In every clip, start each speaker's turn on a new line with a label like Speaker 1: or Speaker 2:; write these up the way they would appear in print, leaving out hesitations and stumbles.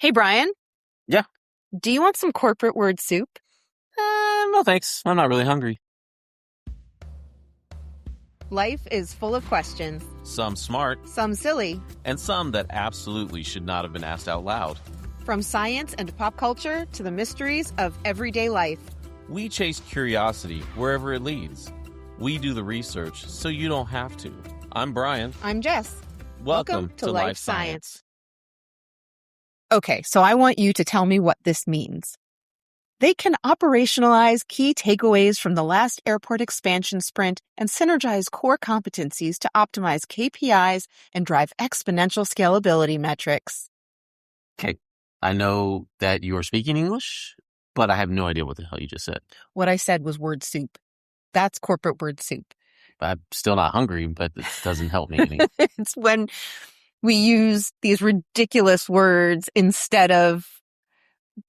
Speaker 1: Hey, Brian,
Speaker 2: Yeah.
Speaker 1: do you want some corporate word soup?
Speaker 2: No thanks. I'm not really hungry.
Speaker 1: Life is full of questions,
Speaker 2: Some smart,
Speaker 1: some silly.
Speaker 2: and some that absolutely should not have been asked out loud.
Speaker 1: From science and pop culture to the mysteries of everyday life.
Speaker 2: We chase curiosity wherever it leads. We do the research so you don't have to. I'm Brian.
Speaker 1: I'm Jess.
Speaker 2: Welcome to Life Science.
Speaker 1: Okay, so I want you to tell me what this means. They can operationalize key takeaways from the last airport expansion sprint and synergize core competencies to optimize KPIs and drive exponential scalability metrics.
Speaker 2: Okay, I know that you are speaking English, but I have no idea what the hell you just said.
Speaker 1: What I said was word soup. That's corporate word soup.
Speaker 2: I'm still not hungry, but it doesn't help me any.
Speaker 1: It's when we use these ridiculous words instead of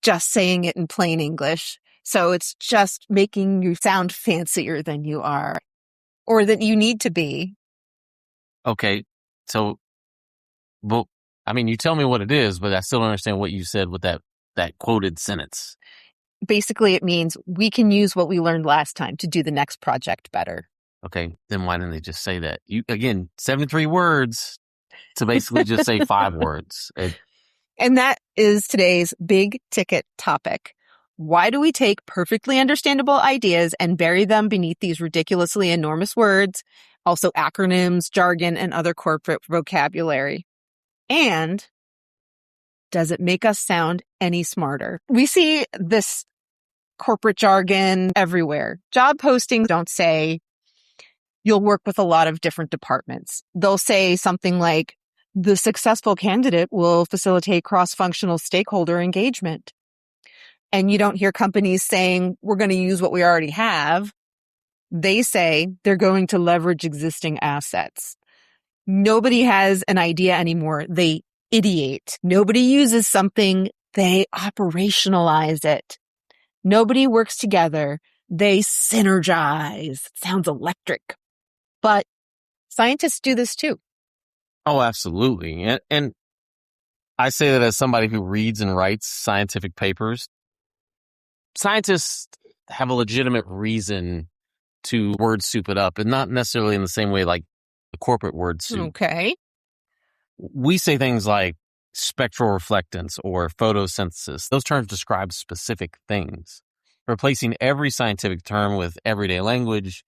Speaker 1: just saying it in plain English. So it's just making you sound fancier than you are or that you need to be.
Speaker 2: Okay, so, well, I mean, you tell me what it is, but I still don't understand what you said with that quoted sentence.
Speaker 1: Basically, it means we can use what we learned last time to do the next project better.
Speaker 2: Okay, then why didn't they just say that? You again, 73 words to basically just say 5 words.
Speaker 1: And that is today's big ticket topic. Why do we take perfectly understandable ideas and bury them beneath these ridiculously enormous words, also acronyms, jargon, and other corporate vocabulary? And does it make us sound any smarter? We see this corporate jargon everywhere. Job postings don't say you'll work with a lot of different departments. They'll say something like, the successful candidate will facilitate cross-functional stakeholder engagement. And you don't hear companies saying, we're going to use what we already have. They say they're going to leverage existing assets. Nobody has an idea anymore. They ideate. Nobody uses something. They operationalize it. Nobody works together. They synergize. It sounds electric. But scientists do this too.
Speaker 2: Oh, absolutely. And I say that as somebody who reads and writes scientific papers. Scientists have a legitimate reason to word soup it up, and not necessarily in the same way like the corporate word soup.
Speaker 1: Okay.
Speaker 2: We say things like spectral reflectance or photosynthesis. Those terms describe specific things. Replacing every scientific term with everyday language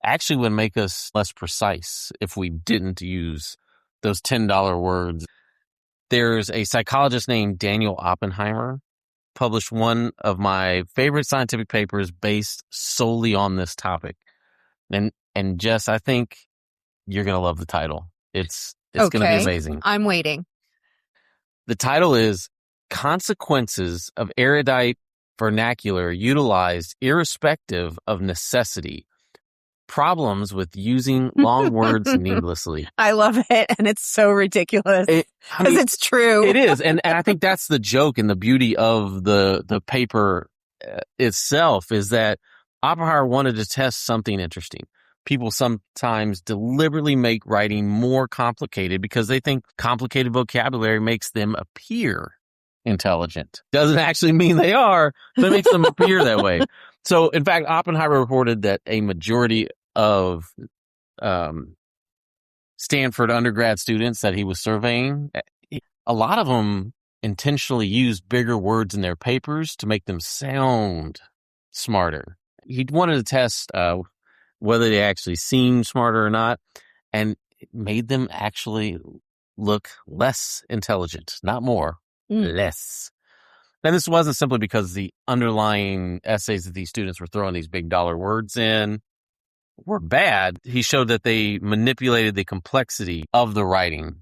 Speaker 2: actually would make us less precise if we didn't use those $10 words. There's a psychologist named Daniel Oppenheimer, published one of my favorite scientific papers based solely on this topic. And Jess, I think you're going to love the title. It's going to be amazing.
Speaker 1: I'm waiting.
Speaker 2: The title is Consequences of Erudite Vernacular Utilized Irrespective of Necessity. Problems with using long words needlessly.
Speaker 1: I love it, and it's so ridiculous because it's true.
Speaker 2: It is, and I think that's the joke and the beauty of the paper itself is that Oppenheimer wanted to test something interesting. People sometimes deliberately make writing more complicated because they think complicated vocabulary makes them appear intelligent. Doesn't actually mean they are, but it makes them appear that way. So, in fact, Oppenheimer reported that a majority of Stanford undergrad students that he was surveying, a lot of them intentionally used bigger words in their papers to make them sound smarter. He wanted to test whether they actually seemed smarter or not, and it made them actually look less intelligent, not more, less. And this wasn't simply because the underlying essays that these students were throwing these big dollar words in were bad. He showed that they manipulated the complexity of the writing.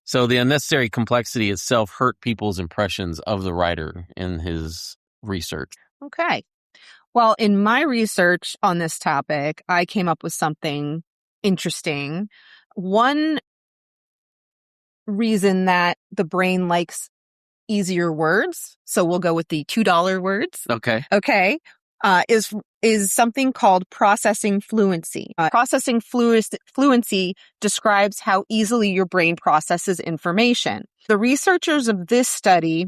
Speaker 2: So the unnecessary complexity itself hurt people's impressions of the writer in his research.
Speaker 1: Okay. Well, in my research on this topic, I came up with something interesting. One reason that the brain likes easier words, so we'll go with the $2 words.
Speaker 2: Okay.
Speaker 1: Okay. Is is something called processing fluency. Processing fluency describes how easily your brain processes information. The researchers of this study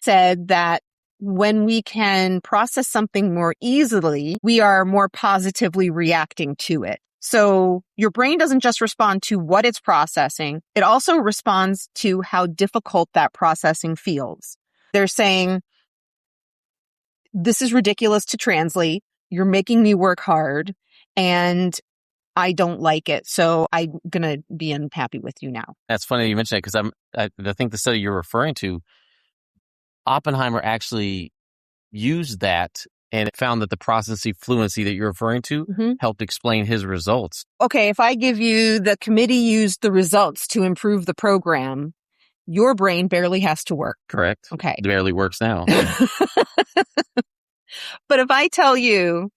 Speaker 1: said that when we can process something more easily, we are more positively reacting to it. So your brain doesn't just respond to what it's processing, it also responds to how difficult that processing feels. They're saying, this is ridiculous to translate. You're making me work hard and I don't like it. So I'm going to be unhappy with you now.
Speaker 2: That's funny that you mentioned that because I think the study you're referring to, Oppenheimer actually used that and found that the processing fluency that you're referring to helped explain his results.
Speaker 1: Okay, if I give you the committee used the results to improve the program, your brain barely has to work.
Speaker 2: Correct.
Speaker 1: Okay.
Speaker 2: It barely works now.
Speaker 1: But if I tell you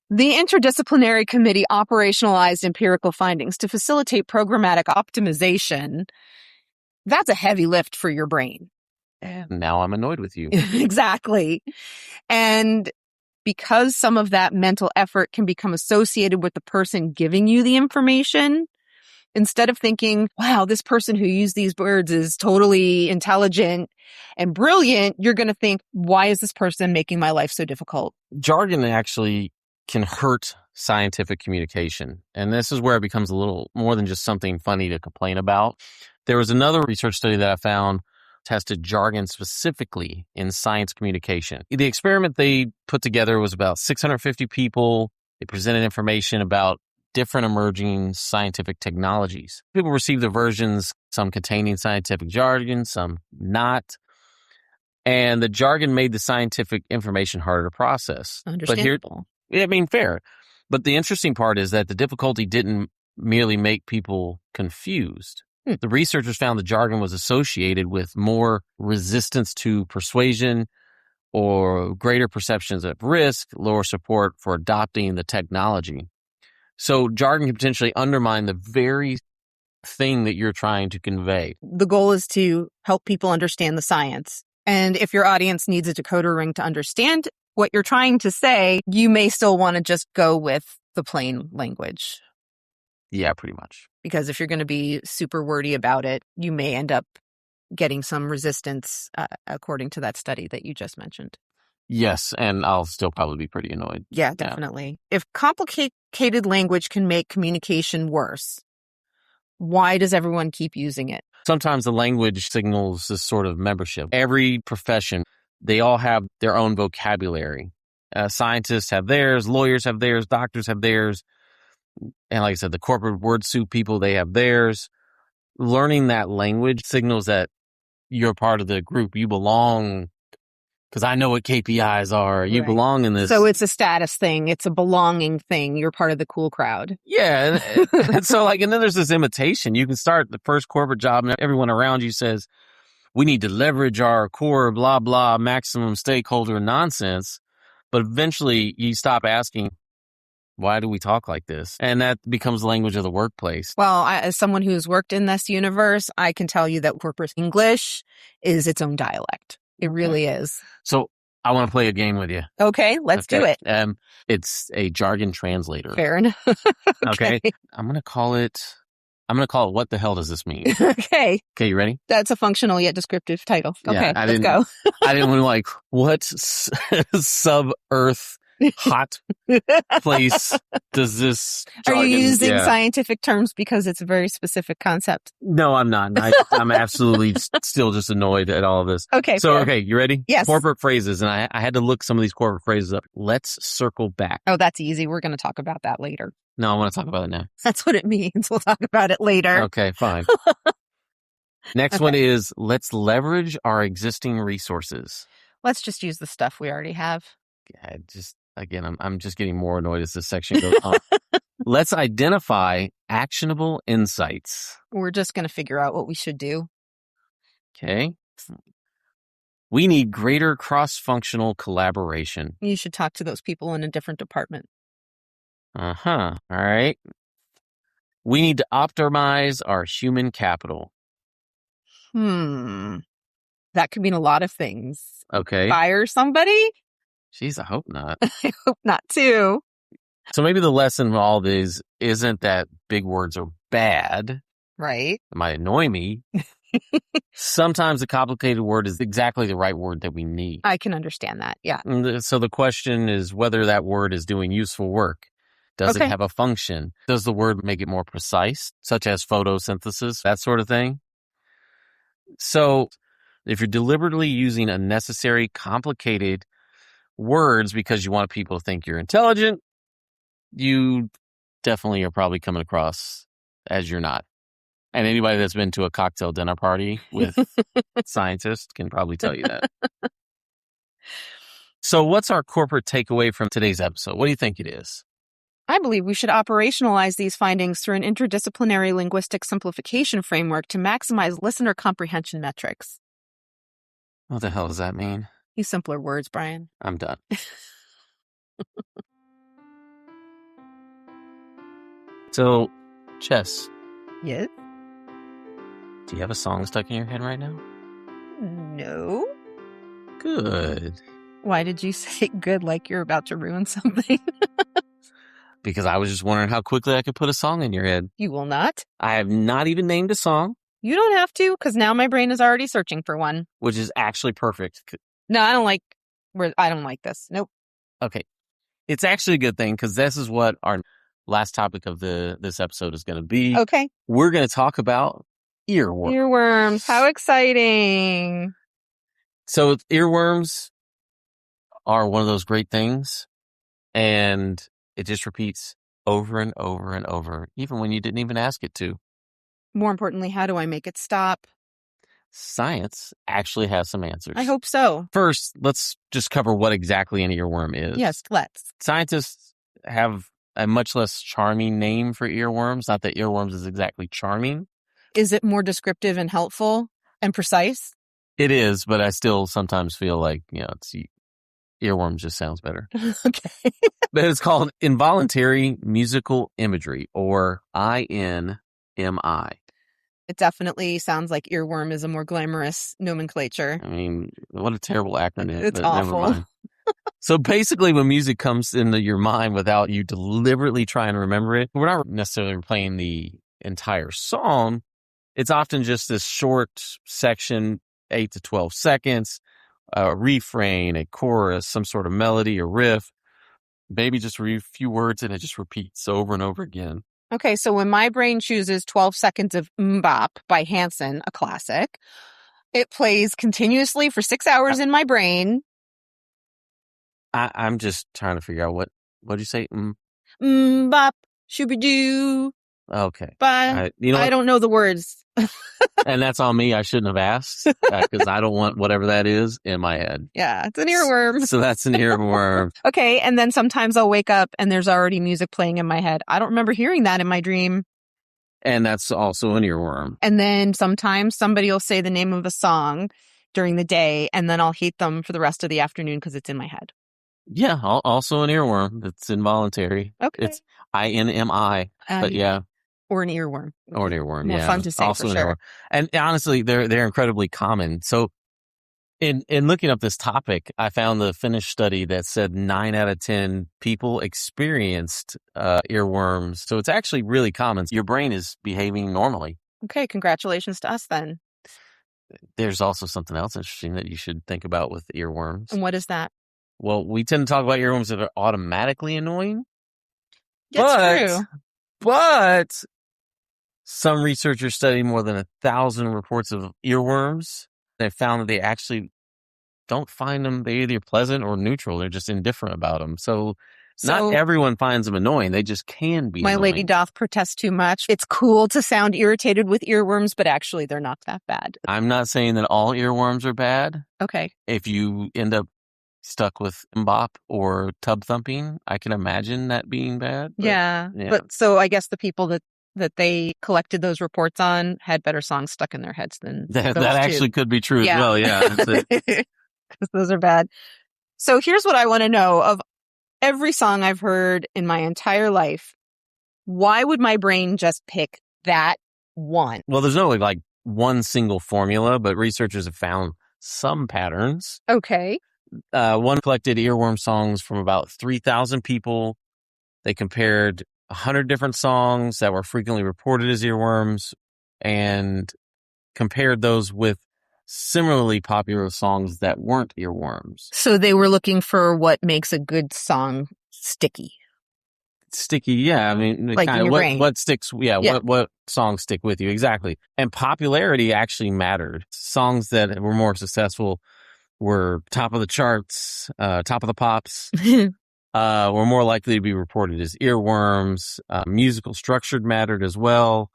Speaker 1: the interdisciplinary committee operationalized empirical findings to facilitate programmatic optimization, that's a heavy lift for your brain.
Speaker 2: And now I'm annoyed with you.
Speaker 1: Exactly. And because some of that mental effort can become associated with the person giving you the information, instead of thinking, wow, this person who used these words is totally intelligent and brilliant, you're going to think, why is this person making my life so difficult?
Speaker 2: Jargon actually can hurt scientific communication. And this is where it becomes a little more than just something funny to complain about. There was another research study that I found tested jargon specifically in science communication. The experiment they put together was about 650 people. They presented information about different emerging scientific technologies. People received the versions, some containing scientific jargon, some not. And the jargon made the scientific information harder to process.
Speaker 1: Understandable.
Speaker 2: Fair. But the interesting part is that the difficulty didn't merely make people confused. The researchers found the jargon was associated with more resistance to persuasion or greater perceptions of risk, lower support for adopting the technology. So jargon can potentially undermine the very thing that you're trying to convey.
Speaker 1: The goal is to help people understand the science. And if your audience needs a decoder ring to understand what you're trying to say, you may still want to just go with the plain language.
Speaker 2: Yeah, pretty much.
Speaker 1: Because if you're going to be super wordy about it, you may end up getting some resistance, according to that study that you just mentioned.
Speaker 2: Yes, and I'll still probably be pretty annoyed.
Speaker 1: Yeah, definitely. Yeah. If complicated language can make communication worse, why does everyone keep using it?
Speaker 2: Sometimes the language signals this sort of membership. Every profession, they all have their own vocabulary. Scientists have theirs, lawyers have theirs, doctors have theirs. And like I said, the corporate word soup people, they have theirs. Learning that language signals that you're part of the group. You belong, because I know what KPIs are. You belong in this.
Speaker 1: So it's a status thing. It's a belonging thing. You're part of the cool crowd.
Speaker 2: Yeah. And so and then there's this imitation. You can start the first corporate job and everyone around you says, we need to leverage our core, blah, blah, maximum stakeholder nonsense. But eventually you stop asking, why do we talk like this? And that becomes the language of the workplace.
Speaker 1: Well, as someone who's worked in this universe, I can tell you that corporate English is its own dialect. It really is.
Speaker 2: So I want to play a game with you.
Speaker 1: Okay, let's do it.
Speaker 2: It's a jargon translator.
Speaker 1: Fair enough.
Speaker 2: Okay. I'm going to call it, what the hell does this mean?
Speaker 1: Okay,
Speaker 2: you ready?
Speaker 1: That's a functional yet descriptive title. Okay,
Speaker 2: yeah,
Speaker 1: let's go.
Speaker 2: I didn't want to what sub-Earth hot place does this jargon?
Speaker 1: Are you using scientific terms because it's a very specific concept?
Speaker 2: No, I'm not. I'm absolutely still just annoyed at all of this.
Speaker 1: Okay.
Speaker 2: So,
Speaker 1: fair.
Speaker 2: you ready?
Speaker 1: Yes.
Speaker 2: Corporate phrases. And I had to look some of these corporate phrases up. Let's circle back.
Speaker 1: Oh, that's easy. We're going to talk about that later.
Speaker 2: No, I want to talk about it now.
Speaker 1: That's what it means. We'll talk about it later.
Speaker 2: Okay, fine. Next one is let's leverage our existing resources.
Speaker 1: Let's just use the stuff we already have.
Speaker 2: I'm just getting more annoyed as this section goes on. Let's identify actionable insights.
Speaker 1: We're just going to figure out what we should do.
Speaker 2: Okay. We need greater cross-functional collaboration.
Speaker 1: You should talk to those people in a different department.
Speaker 2: All right. We need to optimize our human capital.
Speaker 1: That could mean a lot of things.
Speaker 2: Okay.
Speaker 1: Fire somebody?
Speaker 2: Jeez, I hope not.
Speaker 1: I hope not too.
Speaker 2: So maybe the lesson of all this isn't that big words are bad.
Speaker 1: Right.
Speaker 2: It might annoy me. Sometimes a complicated word is exactly the right word that we need.
Speaker 1: I can understand that. Yeah.
Speaker 2: So the question is whether that word is doing useful work. Does it have a function? Does the word make it more precise, such as photosynthesis, that sort of thing? So if you're deliberately using unnecessary, complicated words because you want people to think you're intelligent, you definitely are probably coming across as you're not. And anybody that's been to a cocktail dinner party with scientists can probably tell you that. So what's our corporate takeaway from today's episode? What do you think it is?
Speaker 1: I believe we should operationalize these findings through an interdisciplinary linguistic simplification framework to maximize listener comprehension metrics.
Speaker 2: What the hell does that mean?
Speaker 1: Use simpler words, Brian.
Speaker 2: I'm done. So, Jess.
Speaker 1: Yes?
Speaker 2: Do you have a song stuck in your head right now?
Speaker 1: No.
Speaker 2: Good.
Speaker 1: Why did you say good like you're about to ruin something?
Speaker 2: Because I was just wondering how quickly I could put a song in your head.
Speaker 1: You will not.
Speaker 2: I have not even named a song.
Speaker 1: You don't have to, because now my brain is already searching for one.
Speaker 2: Which is actually perfect.
Speaker 1: No, I don't like this. Nope.
Speaker 2: Okay. It's actually a good thing, because this is what our last topic of this episode is going to be.
Speaker 1: Okay.
Speaker 2: We're going to talk about earworms.
Speaker 1: Earworms. How exciting.
Speaker 2: So earworms are one of those great things, and it just repeats over and over and over, even when you didn't even ask it to.
Speaker 1: More importantly, how do I make it stop?
Speaker 2: Science actually has some answers.
Speaker 1: I hope so.
Speaker 2: First, let's just cover what exactly an earworm is.
Speaker 1: Yes, let's.
Speaker 2: Scientists have a much less charming name for earworms. Not that earworms is exactly charming.
Speaker 1: Is it more descriptive and helpful and precise?
Speaker 2: It is, but I still sometimes feel like, earworm just sounds better.
Speaker 1: Okay.
Speaker 2: But it's called involuntary musical imagery, or INMI.
Speaker 1: It definitely sounds like earworm is a more glamorous nomenclature.
Speaker 2: I mean, what a terrible acronym.
Speaker 1: It's
Speaker 2: but
Speaker 1: awful.
Speaker 2: Never mind. So basically, when music comes into your mind without you deliberately trying to remember it, we're not necessarily playing the entire song. It's often just this short section, 8 to 12 seconds, a refrain, a chorus, some sort of melody or riff. Maybe just a few words, and it just repeats over and over again.
Speaker 1: Okay, so when my brain chooses 12 seconds of MMMBop by Hanson, a classic, it plays continuously for 6 hours in my brain.
Speaker 2: I'm just trying to figure out what'd you say?
Speaker 1: MMMBop, shooby-doo.
Speaker 2: Okay.
Speaker 1: But I don't know the words.
Speaker 2: And that's on me. I shouldn't have asked because I don't want whatever that is in my head.
Speaker 1: Yeah, it's an earworm.
Speaker 2: So that's an earworm.
Speaker 1: Okay, and then sometimes I'll wake up and there's already music playing in my head. I don't remember hearing that in my dream.
Speaker 2: And that's also an earworm.
Speaker 1: And then sometimes somebody will say the name of a song during the day, and then I'll hate them for the rest of the afternoon because it's in my head.
Speaker 2: Yeah, also an earworm. That's involuntary.
Speaker 1: Okay.
Speaker 2: It's INMI. But yeah.
Speaker 1: Or an earworm.
Speaker 2: Or an earworm,
Speaker 1: More
Speaker 2: yeah.
Speaker 1: fun to say,
Speaker 2: also
Speaker 1: for
Speaker 2: an
Speaker 1: sure.
Speaker 2: earworm. And honestly, they're incredibly common. So in looking up this topic, I found the Finnish study that said 9 out of 10 people experienced earworms. So it's actually really common. Your brain is behaving normally.
Speaker 1: Okay, congratulations to us then.
Speaker 2: There's also something else interesting that you should think about with earworms.
Speaker 1: And what is that?
Speaker 2: Well, we tend to talk about earworms that are automatically annoying.
Speaker 1: It's true.
Speaker 2: But some researchers studied more than 1,000 reports of earworms. They found that they actually don't find them. They're either pleasant or neutral. They're just indifferent about them. So not everyone finds them annoying. They just can be
Speaker 1: My
Speaker 2: annoying.
Speaker 1: lady doth protest too much. It's cool to sound irritated with earworms, but actually they're not that bad.
Speaker 2: I'm not saying that all earworms are bad.
Speaker 1: Okay.
Speaker 2: If you end up stuck with MMMBop or tub thumping, I can imagine that being bad. But,
Speaker 1: yeah. But so I guess the people that they collected those reports on had better songs stuck in their heads than
Speaker 2: that actually could be true as well. Yeah.
Speaker 1: Because those are bad. So here's what I want to know. Of every song I've heard in my entire life, why would my brain just pick that one?
Speaker 2: Well, there's no one single formula, but researchers have found some patterns.
Speaker 1: Okay.
Speaker 2: One collected earworm songs from about 3,000 people. They compared 100 different songs that were frequently reported as earworms and compared those with similarly popular songs that weren't earworms.
Speaker 1: So they were looking for what makes a good song sticky.
Speaker 2: Sticky, yeah. I mean,
Speaker 1: Like in your brain.
Speaker 2: what sticks, yeah. What songs stick with you, exactly. And popularity actually mattered. Songs that were more successful were top of the charts, top of the pops, were more likely to be reported as earworms. Musical structure mattered as well.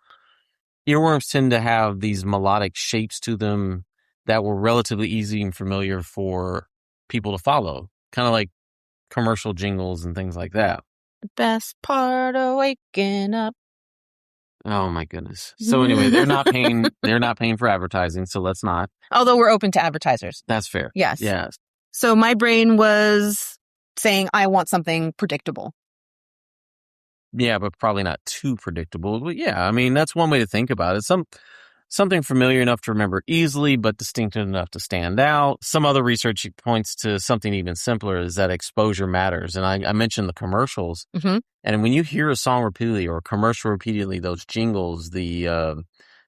Speaker 2: Earworms tend to have these melodic shapes to them that were relatively easy and familiar for people to follow, kind of like commercial jingles and things like that.
Speaker 1: The best part of waking up.
Speaker 2: Oh my goodness. So anyway, they're not paying for advertising, so let's not.
Speaker 1: Although we're open to advertisers.
Speaker 2: That's fair.
Speaker 1: Yes.
Speaker 2: Yes.
Speaker 1: So my brain was saying I want something predictable.
Speaker 2: Yeah, but probably not too predictable. But yeah, I mean, that's one way to think about it. Something familiar enough to remember easily, but distinctive enough to stand out. Some other research points to something even simpler, is that exposure matters. And I mentioned the commercials.
Speaker 1: Mm-hmm.
Speaker 2: And when you hear a song repeatedly or a commercial repeatedly, those jingles, the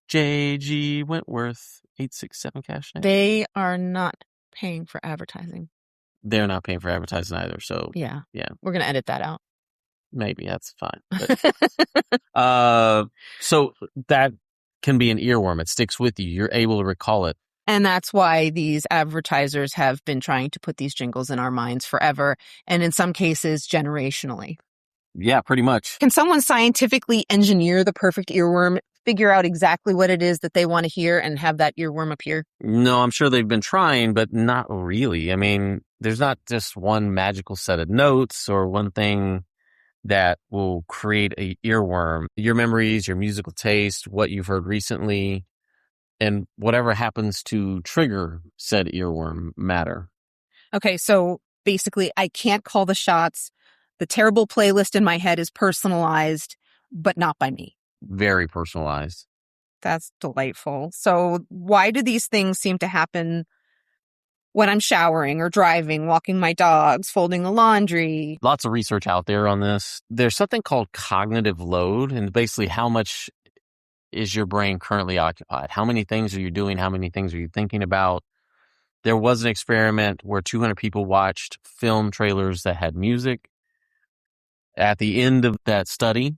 Speaker 2: J.G. Wentworth 867 cash net.
Speaker 1: They are not paying for advertising.
Speaker 2: They're not paying for advertising either. So
Speaker 1: Yeah.
Speaker 2: Yeah.
Speaker 1: We're going to edit that out.
Speaker 2: Maybe that's fine. So that can be an earworm. It sticks with you. You're able to recall it.
Speaker 1: And that's why these advertisers have been trying to put these jingles in our minds forever, and in some cases, generationally.
Speaker 2: Yeah, pretty much.
Speaker 1: Can someone scientifically engineer the perfect earworm, figure out exactly what it is that they want to hear, and have that earworm appear?
Speaker 2: No, I'm sure they've been trying, but not really. I mean, there's not just one magical set of notes or one thing that will create a earworm. Your memories, your musical taste, what you've heard recently, and whatever happens to trigger said earworm matter.
Speaker 1: Okay, so basically I can't call the shots. The terrible playlist in my head is personalized, but not by me.
Speaker 2: Very personalized.
Speaker 1: That's delightful. So why do these things seem to happen when I'm showering or driving, walking my dogs, folding the laundry?
Speaker 2: Lots of research out there on this. There's something called cognitive load, and basically how much is your brain currently occupied? How many things are you doing? How many things are you thinking about? There was an experiment where 200 people watched film trailers that had music. At the end of that study,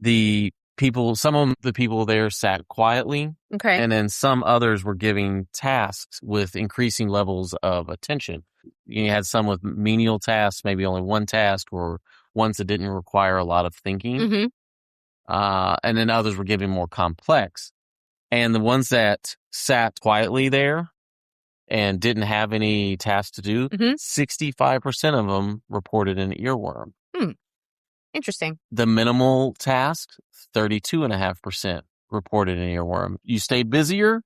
Speaker 2: some of the people there sat quietly.
Speaker 1: Okay.
Speaker 2: And then some others were giving tasks with increasing levels of attention. You had some with menial tasks, maybe only one task, or ones that didn't require a lot of thinking.
Speaker 1: Mm-hmm.
Speaker 2: And then others were given more complex. And the ones that sat quietly there and didn't have any tasks to do, 65% of them reported an earworm.
Speaker 1: Interesting.
Speaker 2: The minimal tasks, 32.5% reported an earworm. You stayed busier,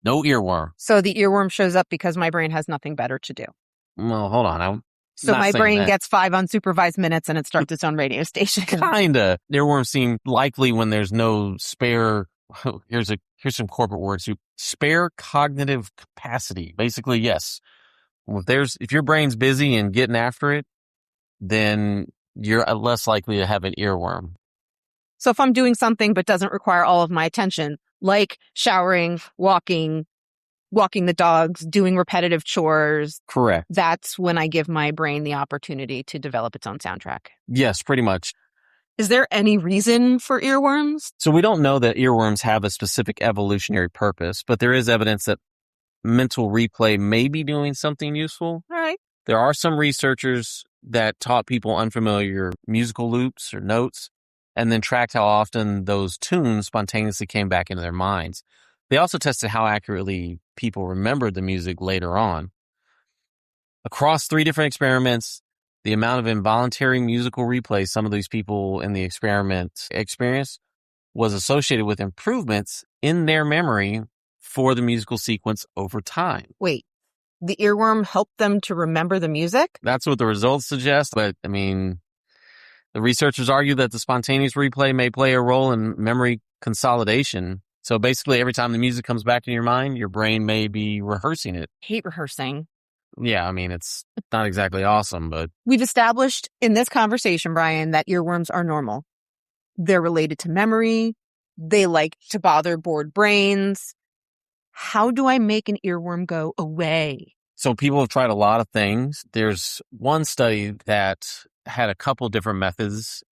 Speaker 2: no earworm.
Speaker 1: So the earworm shows up because my brain has nothing better to do.
Speaker 2: Well, hold on.
Speaker 1: So my brain gets 5 unsupervised minutes and it starts its own radio station.
Speaker 2: Kinda. Earworms seem likely when there's no spare. Here's some corporate words. Spare cognitive capacity. Basically, yes. If your brain's busy and getting after it, then you're less likely to have an earworm.
Speaker 1: So if I'm doing something but doesn't require all of my attention, like showering, walking the dogs, doing repetitive chores.
Speaker 2: Correct.
Speaker 1: That's when I give my brain the opportunity to develop its own soundtrack.
Speaker 2: Yes, pretty much.
Speaker 1: Is there any reason for earworms?
Speaker 2: So we don't know that earworms have a specific evolutionary purpose, but there is evidence that mental replay may be doing something useful.
Speaker 1: All right.
Speaker 2: There are some researchers that taught people unfamiliar musical loops or notes and then tracked how often those tunes spontaneously came back into their minds. They also tested how accurately people remembered the music later on. Across 3 different experiments, the amount of involuntary musical replay some of these people in the experiment experienced was associated with improvements in their memory for the musical sequence over time.
Speaker 1: Wait, the earworm helped them to remember the music?
Speaker 2: That's what the results suggest, but I mean, the researchers argue that the spontaneous replay may play a role in memory consolidation. So basically, every time the music comes back in your mind, your brain may be rehearsing it.
Speaker 1: Hate rehearsing.
Speaker 2: Yeah, I mean, it's not exactly awesome, but
Speaker 1: We've established in this conversation, Brian, that earworms are normal. They're related to memory. They like to bother bored brains. How do I make an earworm go away?
Speaker 2: so people have tried a lot of things. There's one study that had a couple different methods.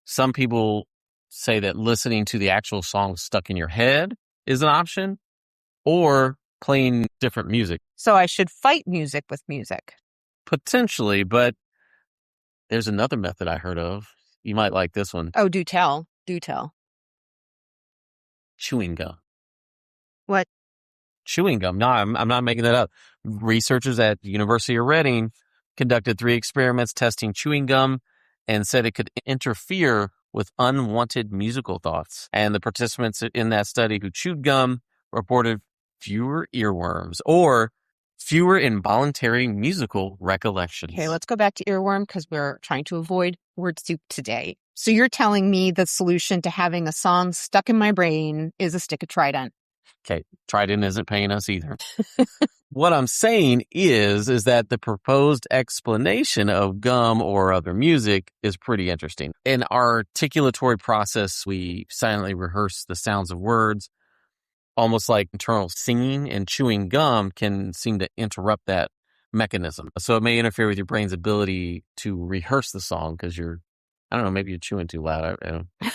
Speaker 2: Some people say that listening to the actual song stuck in your head is an option, or playing different music.
Speaker 1: So I should fight music with music.
Speaker 2: Potentially, but there's another method I heard of. You might like this one.
Speaker 1: Oh, do tell. Do tell.
Speaker 2: Chewing gum.
Speaker 1: What?
Speaker 2: Chewing gum. No, I'm not making that up. Researchers at the University of Reading conducted 3 experiments testing chewing gum and said it could interfere with unwanted musical thoughts. And the participants in that study who chewed gum reported fewer earworms or fewer involuntary musical recollections.
Speaker 1: Okay, let's go back to earworm because we're trying to avoid word soup today. So you're telling me the solution to having a song stuck in my brain is a stick of Trident.
Speaker 2: Okay, Trident isn't paying us either. What I'm saying is that the proposed explanation of gum or other music is pretty interesting. In our articulatory process, we silently rehearse the sounds of words, almost like internal singing, and chewing gum can seem to interrupt that mechanism. So it may interfere with your brain's ability to rehearse the song because maybe you're chewing too loud. I don't know.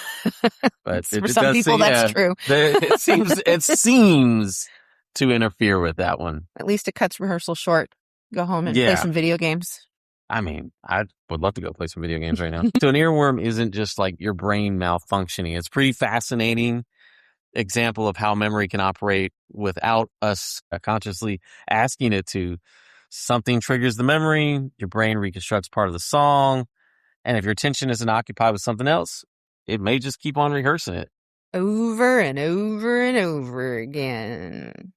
Speaker 2: But
Speaker 1: For some people, that's true.
Speaker 2: It seems to interfere with that one.
Speaker 1: At least it cuts rehearsal short. Go home and play some video games.
Speaker 2: I mean, I would love to go play some video games right now. So an earworm isn't just like your brain malfunctioning. It's pretty fascinating example of how memory can operate without us consciously asking it to. Something triggers the memory, your brain reconstructs part of the song, and if your attention isn't occupied with something else, it may just keep on rehearsing it.
Speaker 1: Over and over and over again.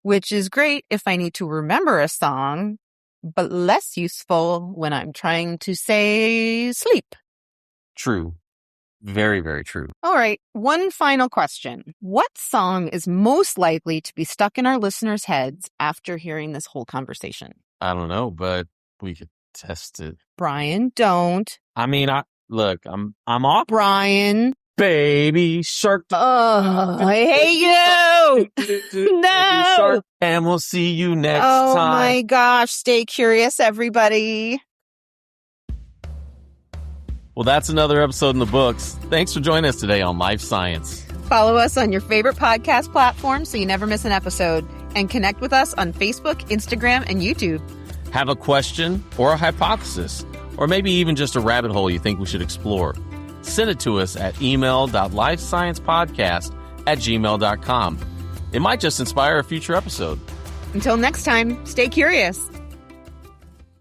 Speaker 1: Which is great if I need to remember a song, but less useful when I'm trying to say sleep.
Speaker 2: True. Very, very true.
Speaker 1: All right. One final question. What song is most likely to be stuck in our listeners' heads after hearing this whole conversation?
Speaker 2: I don't know, but we could test it.
Speaker 1: Brian, don't.
Speaker 2: I mean, I'm off.
Speaker 1: Brian.
Speaker 2: Baby shark.
Speaker 1: Oh, I hate you. No.
Speaker 2: Shark, and we'll see you next time.
Speaker 1: Oh my gosh. Stay curious, everybody.
Speaker 2: Well, that's another episode in the books. Thanks for joining us today on Life Science.
Speaker 1: Follow us on your favorite podcast platform so you never miss an episode. And connect with us on Facebook, Instagram, and YouTube.
Speaker 2: Have a question or a hypothesis, or maybe even just a rabbit hole you think we should explore? Send it to us at email.lifesciencepodcast@gmail.com. It might just inspire a future episode.
Speaker 1: Until next time, stay curious.